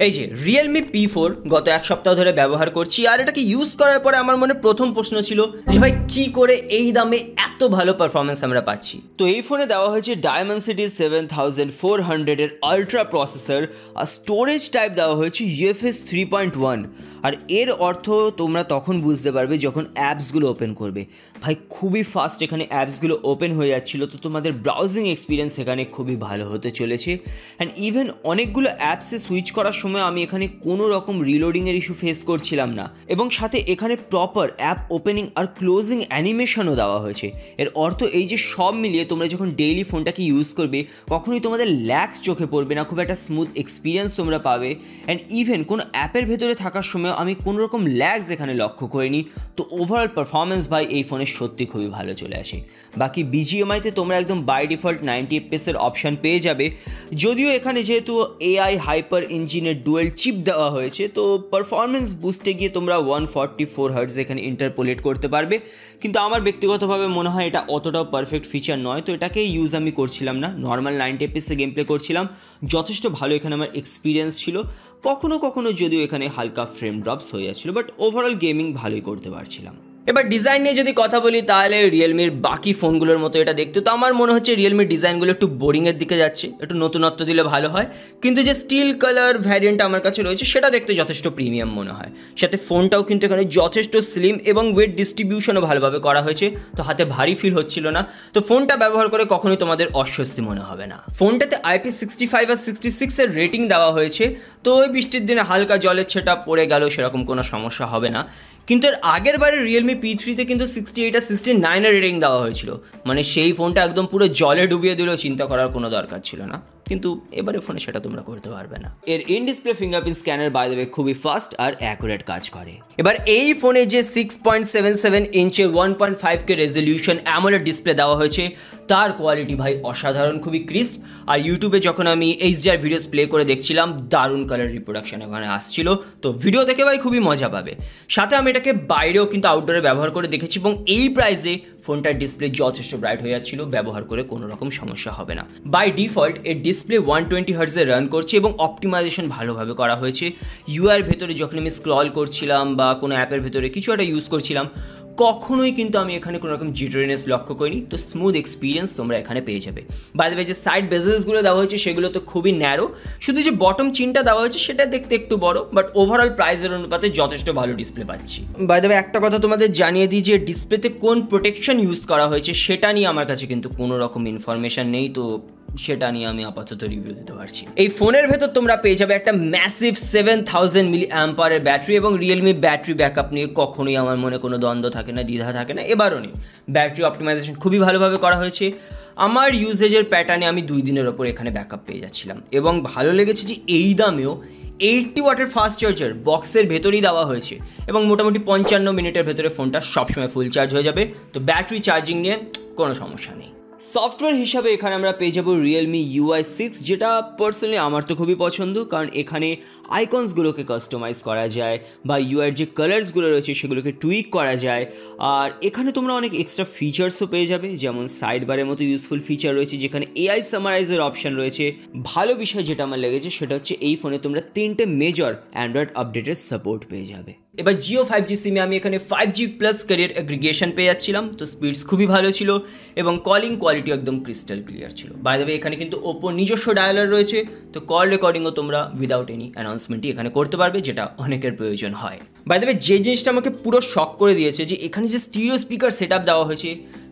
এই যে Realme P4 গত এক সপ্তাহ ধরে ব্যবহার করছি, আর এটাকে ইউজ করার পরে আমার মনে প্রথম প্রশ্ন ছিল যে ভাই কি করে এই দামে এত ভালো পারফরমেন্স আমরা পাচ্ছি। তো এই ফোনে দেওয়া হয়েছে Dimensity 7400 এর আলট্রা প্রসেসর, আর স্টোরেজ টাইপ দেওয়া হয়েছে UFS 3.1। আর এর অর্থ তোমরা তখন বুঝতে পারবে যখন অ্যাপসগুলো ওপেন করবে। ভাই খুবই ফাস্ট এখানে অ্যাপসগুলো ওপেন হয়ে যাচ্ছিলো, তো তোমাদের ব্রাউজিং এক্সপিরিয়েন্স এখানে খুবই ভালো হতে চলেছে। অ্যান্ড ইভেন অনেকগুলো অ্যাপসে সুইচ করার সময় আমি এখানে কোনো রকম রিলোডিংয়ের ইস্যু ফেস করছিলাম না, এবং সাথে এখানে প্রপার অ্যাপ ওপেনিং আর ক্লোজিং অ্যানিমেশনও দেওয়া হয়েছে। এর অর্থ এই যে সব মিলিয়ে তোমরা যখন ডেইলি ফোনটাকে ইউজ করবে কখনোই তোমাদের ল্যাগস চোখে পড়বে না, খুব একটা স্মুথ এক্সপিরিয়েন্স তোমরা পাবে। অ্যান্ড ইভেন কোনো অ্যাপের ভেতরে থাকার সময় আমি কোনো রকম ল্যাগস এখানে লক্ষ্য করিনি। তো ওভারঅল পারফরমেন্স ভাই এই ফোনের সত্যি খুবই ভালো চলে আসে। বাকি BGMIতে তোমরা একদম বাই ডিফল্ট 90 FPS এর অপশান পেয়ে যাবে, যদিও এখানে যেহেতু AI হাইপার ইঞ্জিনের ডুয়েল চিপ দেওয়া হয়েছে, তো পারফরমেন্স বুস্টে গিয়ে তোমরা 144 হার্টজ এখানে ইন্টারপোলেট করতে পারবে। কিন্তু আমার ব্যক্তিগতভাবে মনে হয় এটা অতটাও পারফেক্ট ফিচার নয়, তো এটাকে ইউজ আমি করছিলাম না, নর্মাল 90 FPS গেম প্লে করছিলাম। যথেষ্ট ভালো এখানে আমার এক্সপিরিয়েন্স ছিল। কখনো কখনো যদিও এখানে হালকা ফ্রেম ড্রপস হয়ে যাচ্ছিলো, বাট ওভারঅল গেমিং ভালোই করতে পারছিলাম। এবার ডিজাইন নিয়ে যদি কথা বলি তাহলে রিয়েলমির বাকি ফোনগুলোর মতো এটা দেখতে তো আমার মনে হচ্ছে রিয়েলমির ডিজাইনগুলো একটু বোরিংয়ের দিকে যাচ্ছে, একটু নতুনত্ব দিলে ভালো হয়। কিন্তু যে স্টিল কালার ভ্যারিয়েন্ট আমার কাছে রয়েছে সেটা দেখতে যথেষ্ট প্রিমিয়াম মনে হয়। সাথে ফোনটাও কিন্তু এখানে যথেষ্ট স্লিম এবং ওয়েট ডিস্ট্রিবিউশনও ভালোভাবে করা হয়েছে, তো হাতে ভারী ফিল হচ্ছিল না। তো ফোনটা ব্যবহার করে কখনোই তোমাদের অস্বস্তি মনে হবে না। ফোনটাতে IP65 আর 66 এর রেটিং দেওয়া হয়েছে, তো ওই বৃষ্টির দিনে হালকা জলের ছেটা পড়ে গেল সেরকম কোনো সমস্যা হবে না। কিন্তু এর আগের বারে রিয়েলমি P3তে কিন্তু 68 আর 69 এর রেটিং দেওয়া হয়েছিল, মানে সেই ফোনটা একদম পুরো জলে ডুবিয়ে দিলেও চিন্তা করার কোনো দরকার ছিল না। কিন্তু এবারে ফোনে সেটা তোমরা করতে পারবে না। এর in display fingerprint scanner by the way খুবই ফাস্ট আর অ্যাকুরেট কাজ করে। এবার এই ফোনে যে 6.77 ইঞ্চের 1.5K রেজলিউশন অ্যামোলেড ডিসপ্লে দেওয়া হয়েছে তার কোয়ালিটি ভাই অসাধারণ, খুবই ক্রিস্প। আর ইউটিউবে যখন আমি HDR ভিডিওস প্লে করে দেখছিলাম দারুণ কালার রিপ্রোডাকশন ওখানে আসছিল, তো ভিডিও দেখে ভাই খুবই মজা পাবে। সাথে আমি এটাকে বাইরেও কিন্তু আউটডোরে ব্যবহার করে দেখেছি, এবং এই প্রাইসে ফোনটার ডিসপ্লে যথেষ্ট ব্রাইট হয়ে যাচ্ছিল, ব্যবহার করে কোনো রকম সমস্যা হবে না। বাই ডিফল্ট এর ডিসপ্লে 120 হার্টজে রান করছে এবং অপটিমাইজেশন ভালোভাবে করা হয়েছে। ইউআইয়ের ভেতরে যখন আমি স্ক্রল করছিলাম বা কোনো অ্যাপের ভেতরে কিছু একটা ইউজ করছিলাম কখনোই কিন্তু আমি এখানে কোনো রকম জিটারিনেস লক্ষ্য করিনি। তো স্মুথ এক্সপিরিয়েন্স তোমরা এখানে পেয়ে যাবে। বাই দ্য ওয়ে যে সাইড বেজেলসগুলো দেওয়া হয়েছে সেগুলো তো খুবই ন্যারো, শুধু যে বটম চিনটা দেওয়া হয়েছে সেটা দেখতে একটু বড়, বাট ওভারঅল প্রাইসের অনুপাতে যথেষ্ট ভালো ডিসপ্লে পাচ্ছি। বাই দ্য ওয়ে একটা কথা তোমাদের জানিয়ে দিই যে ডিসপ্লেতে কোন প্রোটেকশন ইউজ করা হয়েছে সেটা নিয়ে আমার কাছে কিন্তু কোনো রকম ইনফরমেশন নেই, তো সেটা নিয়ে আমি আপাতত রিভিউ দিতে পারছি। এই ফোনের ভেতর তোমরা পেয়ে যাবে একটা ম্যাসিভ 7000 mAh ব্যাটারি, এবং রিয়েলমি ব্যাটারি ব্যাকআপ নিয়ে কখনোই আমার মনে কোনো দ্বন্দ্ব থাকে না, দ্বিধা থাকে না। এবারও নেই, ব্যাটারি অপটিমাইজেশন খুবই ভালোভাবে করা হয়েছে। আমার ইউজেজের প্যাটার্নে আমি 2 দিনের ওপর এখানে ব্যাকআপ পেয়ে যাচ্ছিলাম, এবং ভালো লেগেছে যে এই দামেও 80 ওয়াটের ফাস্ট চার্জার বক্সের ভেতরেই দেওয়া হয়েছে, এবং মোটামুটি 55 মিনিটের ভেতরে ফোনটা সবসময় ফুল চার্জ হয়ে যাবে। তো ব্যাটারি চার্জিং নিয়ে কোনো সমস্যা নেই। সফটওয়্যার হিসাবে এখানে আমরা পেয়ে যাবো রিয়েলমি UI 6, যেটা পার্সোনালি আমার তো খুবই পছন্দ, কারণ এখানে আইকনসগুলোকে কাস্টমাইজ করা যায় বা ইউআইয়ের যে কালার্সগুলো রয়েছে সেগুলোকে টুইক করা যায়। আর এখানে তোমরা অনেক এক্সট্রা ফিচার্সও পেয়ে যাবে, যেমন সাইড বারের মতো ইউজফুল ফিচার রয়েছে, যেখানে AI সামারাইজের অপশান রয়েছে। ভালো বিষয় যেটা আমার লেগেছে সেটা হচ্ছে এই ফোনে তোমরা 3টে মেজর অ্যান্ড্রয়েড আপডেটের সাপোর্ট পেয়ে যাবে। এবার জিও 5G সিমে আমি এখানে 5G প্লাস ক্যারিয়ার অ্যাগ্রিগেশন পেয়ে যাচ্ছিলাম, তো স্পিডস খুবই ভালো ছিল এবং কলিং কোয়ালিটি একদম ক্রিস্টাল ক্লিয়ার ছিল। বাই দ্য ওয়ে এখানে কিন্তু ওপো নিজস্ব ডায়ালার রয়েছে, তো কল রেকর্ডিংও তোমরা উইদাউট এনি অ্যানাউন্সমেন্টই এখানে করতে পারবে, যেটা অনেকের প্রয়োজন হয়। বাই দ্য ওয়ে যে জিনিসটা আমাকে পুরো শক করে দিয়েছে যে এখানে যে স্টিরিও স্পিকার সেট আপ দেওয়া হয়েছে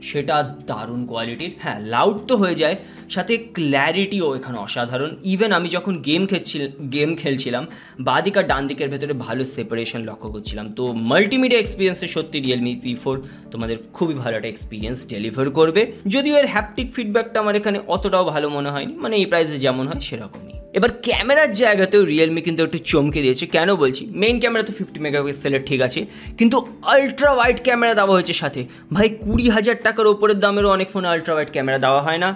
সেটা দারুণ কোয়ালিটির। হ্যাঁ, লাউড তো হয়ে যায়, সাথে ক্ল্যারিটিও এখানে অসাধারণ। ইভেন আমি যখন গেম খেলছিলাম বাঁদিক আর ডান দিকের ভেতরে ভালো সেপারেশন লক্ষ্য করছিলাম। তো মাল্টিমিডিয়া এক্সপিরিয়েন্সে সত্যি রিয়েলমি P4 তোমাদের খুবই ভালো একটা এক্সপিরিয়েন্স ডেলিভার করবে, যদিও এর হ্যাপটিক ফিডব্যাকটা আমার এখানে অতটাও ভালো মনে হয়নি, মানে এই প্রাইসে যেমন হয় সেরকমই। এবার ক্যামেরার জায়গাতেও রিয়েলমি কিন্তু একটু চমকে দিয়েছে। কেন বলছি, মেইন ক্যামেরা তো 50 মেগাপিক্সেলের ঠিক আছে, কিন্তু আলট্রা ওয়াইড ক্যামেরা দেওয়া হয়েছে সাথে। ভাই 20,000 টাকার ওপরের দামেরও অনেক ফোনে আলট্রা ওয়াইড ক্যামেরা দেওয়া হয় না,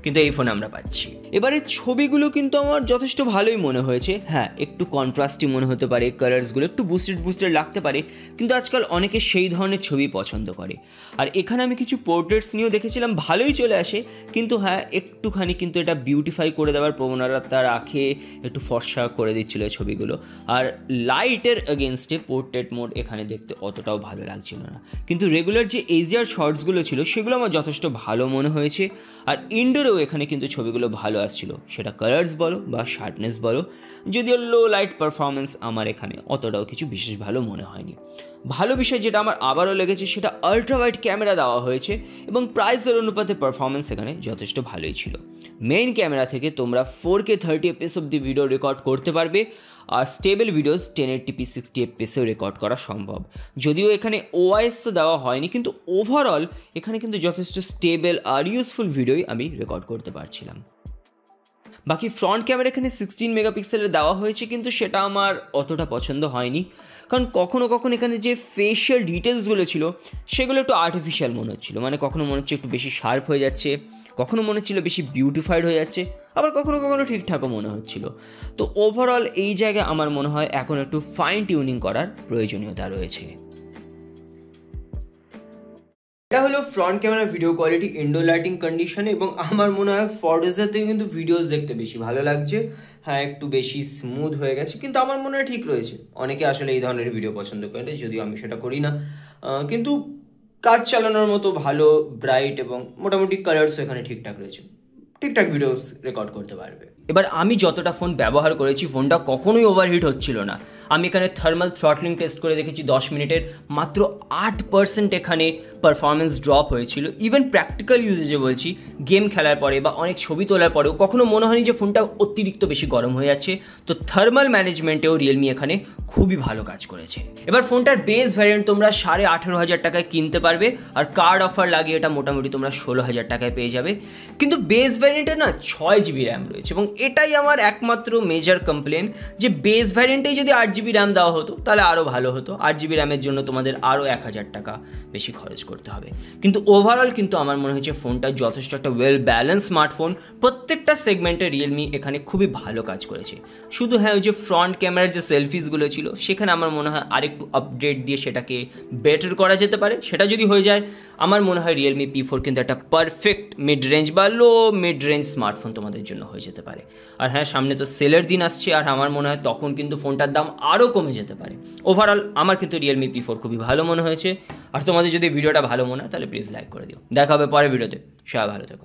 কিন্তু এই ফোনে আমরা পাচ্ছি। এবারে ছবিগুলো কিন্তু আমার যথেষ্ট ভালোই মনে হয়েছে। হ্যাঁ, একটু কন্ট্রাস্টি মনে হতে পারে, কালার্সগুলো একটু বুস্টেড লাগতে পারে, কিন্তু আজকাল অনেকে সেই ধরনের ছবি পছন্দ করে। আর এখানে আমি কিছু পোর্ট্রেটস নিয়েও দেখেছিলাম, ভালোই চলে আসে, কিন্তু হ্যাঁ একটুখানি কিন্তু এটা বিউটিফাই করে দেওয়ার প্রবণতা রাখে, একটু ফর্সা করে দিচ্ছিল ছবিগুলো। আর লাইটের এগেনস্টে পোর্ট্রেট মোড এখানে দেখতে অতটাও ভালো লাগছিল না, কিন্তু রেগুলার যে এইচডিআর শর্টসগুলো ছিল সেগুলো আমার যথেষ্ট ভালো মনে হয়েছে। আর ইনডোরেও এখানে কিন্তু ছবিগুলো ভালো আসছিল, সেটা কালার্স বলো বা শার্পনেস বলো, যদিও লো লাইট পারফরমেন্স আমার এখানে অতটাও কিছু বিশেষ ভালো মনে হয়নি। ভালো বিষয় যেটা আমার আবারও লেগেছে সেটা আলট্রা ওয়াইড ক্যামেরা দেওয়া হয়েছে এবং প্রাইসের অনুপাতে পারফরমেন্স এখানে যথেষ্ট ভালোই ছিল। মেইন ক্যামেরা থেকে তোমরা 4K 30 fps অব্দি ভিডিও রেকর্ড করতে পারবে, আর স্টেবল ভিডিওস 1080p 60 fpsও রেকর্ড করা সম্ভব। যদিও এখানে OIS তো দেওয়া হয়নি, কিন্তু ওভারঅল এখানে কিন্তু যথেষ্ট স্টেবল আর ইউজফুল ভিডিওই আমি রেকর্ড করতে পারছিলাম। বাকি ফ্রন্ট ক্যামেরা এখানে 16 মেগাপিক্সেলের দেওয়া হয়েছে, কিন্তু সেটা আমার অতটা পছন্দ হয়নি, কারণ কখনো কখনো এখানে যে ফেশিয়াল ডিটেলসগুলো ছিল সেগুলো একটু আর্টিফিশিয়াল মনে হচ্ছিলো। মানে কখনো মনে হচ্ছে একটু বেশি শার্প হয়ে যাচ্ছে, কখনো মনে হচ্ছিলো বেশি বিউটিফাইড হয়ে যাচ্ছে, আবার কখনো কখনো ঠিকঠাকও মনে হচ্ছিলো। তো ওভারঅল এই জায়গায় আমার মনে হয় এখন একটু ফাইন টিউনিং করার প্রয়োজনীয়তা রয়েছে। এটা হলো front camera video quality indoor lighting কন্ডিশনে, এবং আমার মনে হয় ফটোজের থেকে কিন্তু ভিডিওস দেখতে বেশি ভালো লাগছে। হ্যাঁ, একটু বেশি স্মুথ হয়ে গেছে, কিন্তু আমার মনে হয় ঠিক রয়েছে। অনেকে আসলে এই ধরনের ভিডিও পছন্দ করে, যদিও আমি সেটা করি না, কিন্তু কাজ চালানোর মতো ভালো, ব্রাইট এবং মোটামুটি কালার্সও এখানে ঠিকঠাক রয়েছে, ঠিকঠাক ভিডিওস রেকর্ড করতে পারবে। এবার আমি যতটা ফোন ব্যবহার করেছি ফোনটা কখনোই ওভারহিট হচ্ছিল না। আমি এখানে থার্মাল থ্রটলিং টেস্ট করে দেখেছি 10 মিনিটের, মাত্র 8% এখানে পারফরমেন্স ড্রপ হয়েছিল। ইভেন প্র্যাকটিক্যাল ইউজেজে বলছি, গেম খেলার পরে বা অনেক ছবি তোলার পরেও কখনো মনে হয়নি যে ফোনটা অতিরিক্ত বেশি গরম হয়ে যাচ্ছে। তো থার্মাল ম্যানেজমেন্টেও রিয়েলমি এখানে খুবই ভালো কাজ করেছে। এবার ফোনটার বেস ভ্যারিয়েন্ট তোমরা 18,500 টাকায় কিনতে পারবে, আর কার্ড অফার লাগিয়ে এটা মোটামুটি তোমরা 16,000 টাকায় পেয়ে যাবে। কিন্তু বেস ভ্যারিয়েন্টে না 6GB র্যাম রয়েছে, এবং এটাই আমার একমাত্র মেজর কমপ্লেন, যে বেস ভ্যারিয়েন্টেই যদি 8GB র্যাম দেওয়া হতো তাহলে আরও ভালো হতো। 8GB র্যামের জন্য তোমাদের আরও 1,000 টাকা বেশি খরচ করতে হবে। কিন্তু ওভারঅল কিন্তু আমার মনে হয়েছে ফোনটা যথেষ্ট একটা ওয়েল ব্যালেন্স স্মার্টফোন। প্রত্যেকটা সেগমেন্টে রিয়েলমি এখানে খুবই ভালো কাজ করেছে। শুধু হ্যাঁ, ওই যে ফ্রন্ট ক্যামেরার যে সেলফিসগুলো ছিল সেখানে আমার মনে হয় আরেকটু আপডেট দিয়ে সেটাকে বেটার করা যেতে পারে। সেটা যদি হয়ে যায়, আমার মনে হয় রিয়েলমি P4 কিন্তু একটা পারফেক্ট মিড রেঞ্জ বা লো মিড রেঞ্জ স্মার্টফোন তোমাদের জন্য হয়ে যেতে পারে। আর হ্যাঁ, সামনে তো সেলের দিন আসছে, আর আমার মনে হয় তখন কিন্তু ফোনটার দাম আরও কমে যেতে পারে। ওভারঅল আমার কিন্তু রিয়েলমি P4 খুবই ভালো মনে হয়েছে। আর তোমাদের যদি ভিডিওটা ভালো মনে হয় তাহলে প্লিজ লাইক করে দিও। দেখা হবে পরের ভিডিওতে, সবাই ভালো থেকো।